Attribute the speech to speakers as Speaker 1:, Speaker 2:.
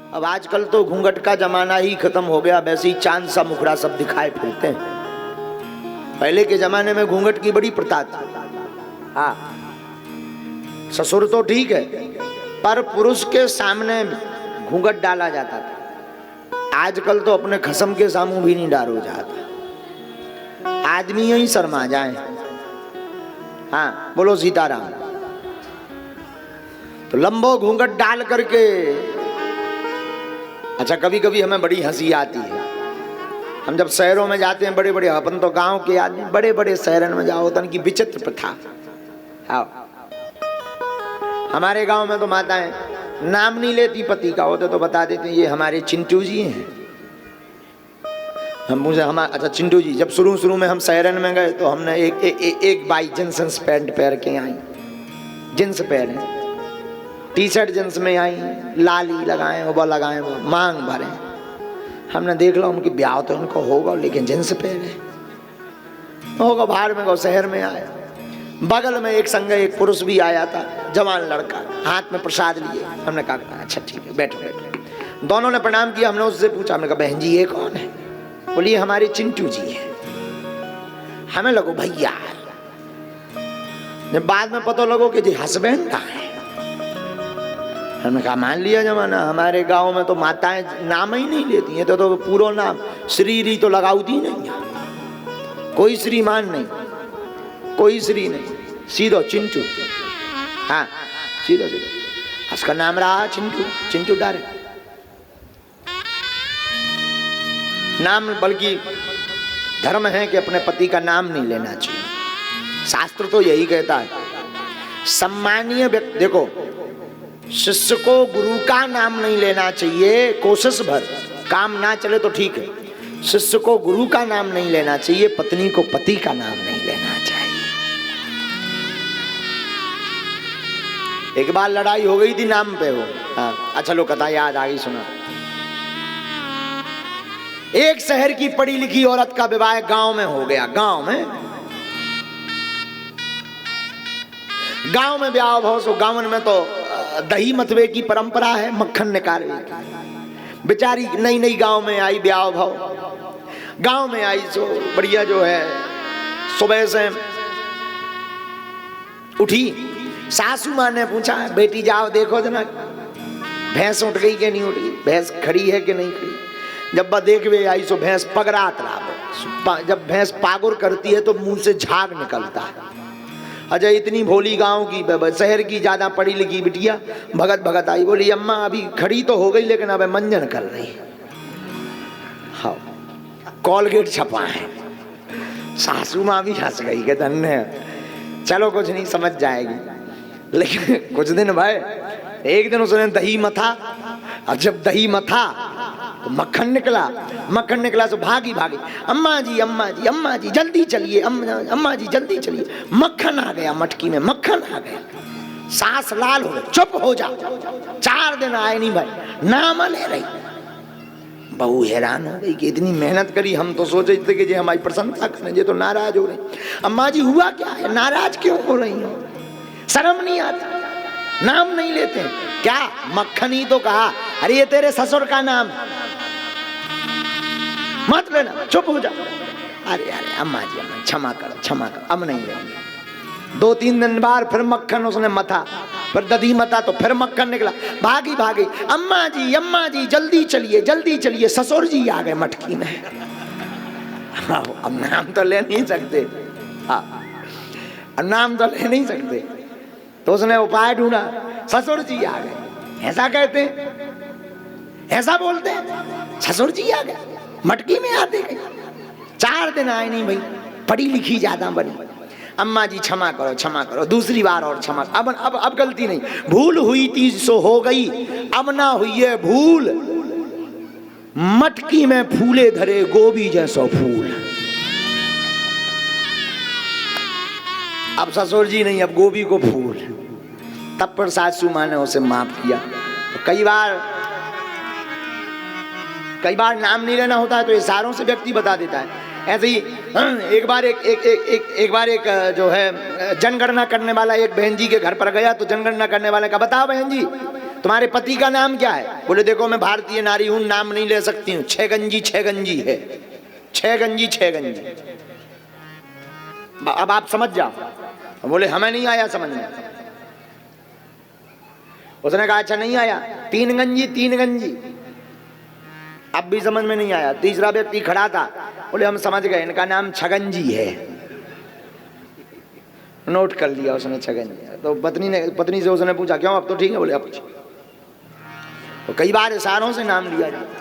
Speaker 1: अब आजकल तो घूंघट का जमाना ही खत्म हो गया, वैसे ही चांद सा मुखड़ा सब दिखाए फिरते हैं। पहले के जमाने में घूंघट की बड़ी प्रथा थी। हाँ, ससुर तो ठीक है, पर पुरुष के सामने घूंघट डाला जाता था। आजकल तो अपने खसम के सामू भी नहीं डालो जाता, आदमी यही शर्मा जाए। हाँ, बोलो सीताराम। तो लंबो घूंघट डाल करके, अच्छा कभी कभी हमें बड़ी हंसी आती है। हम जब शहरों में जाते हैं, बड़े बड़े, अपन तो गांव के आदमी, बड़े बड़े शहरों में जाओ तो उनकी विचित्र प्रथा। हाँ, हमारे गांव में तो माताएं नाम नहीं लेती पति का, होते तो बता देते ये हमारे चिंटू जी हैं। हम मुझे अच्छा चिंटू जी, जब शुरू में हम शहरन में गए तो हमने एक बाई जींस पैंट पहन के आई, जींस पहने, टी शर्ट जींस में आई, लाली लगाए, वो लगाए, वो मांग भरे। हमने देख लो उनकी ब्याह तो उनको होगा, लेकिन जींस पहने होगा। बाहर में गो, शहर में आया, बगल में एक संग एक पुरुष भी आया था, जवान लड़का, हाथ में प्रसाद लिए। हमने कहा अच्छा ठीक है, बैठो बैठो। दोनों ने प्रणाम किया। हमने उससे पूछा, हमने कहा बहन जी ये कौन है? बोलिए हमारे चिंटू जी है। हमें लगो भैया, जब बाद में पता लगो कि जी हस्बैंड का है। हमने कहा मान लिया जमाना, हमारे गांव में तो माताएं नाम ही नहीं लेती हैं, तो पूरा नाम श्री तो लगाऊती नहीं, कोई श्रीमान नहीं, कोई श्री नहीं, सीधो चिंटू। हाँ, सीधो सीधो उसका नाम रहा चिंटू, चिंटू डायरेक्ट नाम। बल्कि धर्म है कि अपने पति का नाम नहीं लेना चाहिए। शास्त्र तो यही कहता है, सम्मानीय व्यक्ति, देखो शिष्य को गुरु का नाम नहीं लेना चाहिए, कोशिश भर, काम ना चले तो ठीक है। शिष्य को गुरु का नाम नहीं लेना चाहिए, पत्नी को पति का नाम नहीं लेना चाहिए। एक बार लड़ाई हो गई थी नाम पे वो। हाँ, अच्छा लो कथा याद आ गई, सुना। एक शहर की पढ़ी लिखी औरत का विवाह गांव में हो गया। गांव में ब्याह भाव सो, गांव में तो दही मतवे की परंपरा है, मक्खन निकालने की। बेचारी नई नई गांव में आई, ब्याह भाव गांव में आई सो बढ़िया जो है, सुबह से उठी, सासू माँ ने पूछा बेटी जाओ देखो जना भैंस उठ गई कि नहीं उठ गई, भैंस खड़ी है कि नहीं खड़ी। जब वह देखवे आई सो भैंस पगरात रहा। जब भैंस पागुर करती है तो मुंह से झाग निकलता है। अजय इतनी भोली गांव की, शहर की ज्यादा पढ़ी लिखी बिटिया भगत भगत आई, बोली अम्मा अभी खड़ी तो हो गई लेकिन अब मंजन कर रही। हाँ, कॉलगेट छपा है। सासू माँ भी हंस गई कि धन्य, चलो कुछ नहीं समझ जाएगी। लेकिन कुछ दिन भाई, एक दिन उसने दही मथा, और जब दही मथा तो मक्खन निकला तो भागी अम्मा जी अम्मा जी अम्मा जी जल्दी चलिए, अम्मा जी जल्दी चलिए। मक्खन आ गया, मटकी में मक्खन आ गया। सास लाल हो गई, चुप हो जा। 4 दिन आए नहीं भाई, नाम ले रही। बहू हैरान हो गई कि इतनी मेहनत करी, हम तो सोचे थे कि ये हमारी प्रशंसा करें, ये तो नाराज हो रही। अम्मा जी हुआ क्या है, नाराज क्यों हो रही हो? शर्म नहीं आता, नाम नहीं लेते क्या? मक्खन ही तो कहा, अरे ये तेरे ससुर का नाम, मत लेना, चुप हो जा। अरे अम्मा जी अम्मा क्षमा करो, अब नहीं लेंगे। 2-3 दिन बाद फिर मक्खन उसने मथा, फिर दधी मथा तो फिर मक्खन निकला। भागी अम्मा जी जल्दी चलिए, ससुर जी आ गए मटकी में। अब नाम तो ले नहीं सकते, नाम तो ले नहीं सकते, तो उसने उपाय ढूंढा, ससुर जी आ गए। ऐसा कहते, ऐसा बोलते हैं, ससुर जी आ गए मटकी में आते गए। 4 दिन आए नहीं भाई, पढ़ी लिखी ज्यादा बनी। अम्मा जी क्षमा करो, दूसरी बार और क्षमा। अब गलती नहीं, भूल हुई थी सो हो गई, अब ना हुई है भूल। मटकी में फूले धरे गोभी जैसो फूल। अब ससुर जी नहीं, अब गोभी को फूल। तब पर सासू माँ ने उसे माफ किया। तो कई बार नाम नहीं लेना होता है तो इशारों से व्यक्ति बता देता है। ऐसे ही एक बार एक जो है जनगणना करने वाला एक बहन जी के घर पर गया, तो जनगणना करने वाले का बताओ बहन जी तुम्हारे पति का नाम क्या है? बोले देखो मैं भारतीय नारी हूं, नाम नहीं ले सकती हूं। 6 गंजी है, 6 गंजी। अब आप समझ जाओ। बोले हमें नहीं आया समझ में। उसने कहा अच्छा नहीं आया, 3 गंजी। अब भी समझ में नहीं आया। तीसरा व्यक्ति खड़ा था, बोले हम समझ गए, इनका नाम छगंजी है। नोट कर लिया उसने छगंजी। तो पत्नी से उसने पूछा क्यों, अब तो ठीक है? बोले अब तो कई बार इशारों से नाम लिया जाता।